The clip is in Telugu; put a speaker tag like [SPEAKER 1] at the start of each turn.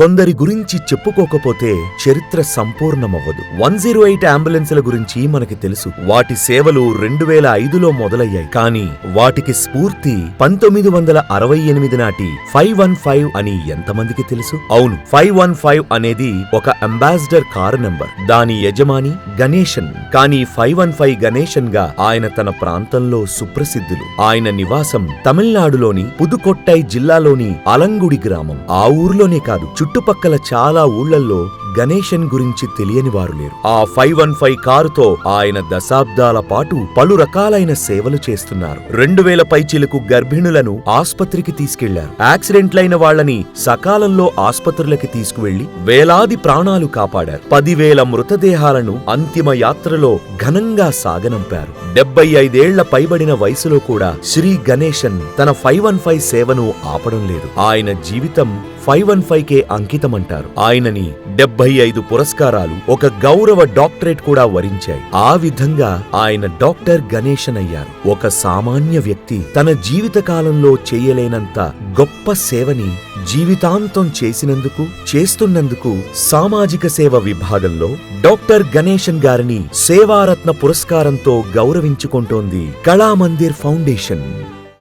[SPEAKER 1] కొందరి గురించి చెప్పుకోకపోతే చరిత్ర సంపూర్ణమవ్వదు. 108 అంబులెన్సుల గురించి మనకి తెలుసు. వాటి సేవలు 2005లో మొదలయ్యాయి. కానీ వాటికి స్ఫూర్తి 1968 నాటి 515 అని ఎంతమందికి తెలుసు? అవును, 515 అనేది ఒక అంబాసిడర్ కారు నంబర్. దాని యజమాని గణేశన్. కానీ 515 గణేశన్ గా ఆయన తన ప్రాంతంలో సుప్రసిద్ధులు. ఆయన నివాసం తమిళనాడులోని పుదుకొట్టై జిల్లాలోని అలంగుడి గ్రామం. ఆ ఊర్లోనే కాదు, చుట్టుపక్కల చాలా ఊళ్లల్లో గణేశన్ గురించి తెలియని వారు లేరు. ఆ 515 కారుతో ఆయన దశాబ్దాల పాటు పలు రకాలైన సేవలు చేస్తున్నారు. 2000 పైచిలకు గర్భిణులను ఆస్పత్రికి తీసుకెళ్లారు. యాక్సిడెంట్లైన వాళ్లని సకాలంలో ఆస్పత్రులకి తీసుకువెళ్లి వేలాది ప్రాణాలు కాపాడారు. 10,000 మృతదేహాలను అంతిమ యాత్రలో ఘనంగా సాగనంపారు. 75 ఏళ్ల పైబడిన వయసులో కూడా శ్రీ గణేశన్ తన 515 సేవను ఆపడం లేదు. ఆయన జీవితం 515కే అంకితమంటారు. ఆయనని 75 పురస్కారాలు, ఒక గౌరవ డాక్టరేట్ కూడా వరించాయి. ఆ విధంగా ఆయన డాక్టర్ గణేశన్ అయ్యారు. ఒక సామాన్య వ్యక్తి తన జీవితకాలంలో చేయలేనంత గొప్ప సేవని జీవితాంతం చేస్తున్నందుకు సామాజిక సేవ విభాగంలో డాక్టర్ గణేశన్ గారిని సేవారత్న పురస్కారంతో గౌరవించుకుంటోంది కళామందిర్ ఫౌండేషన్.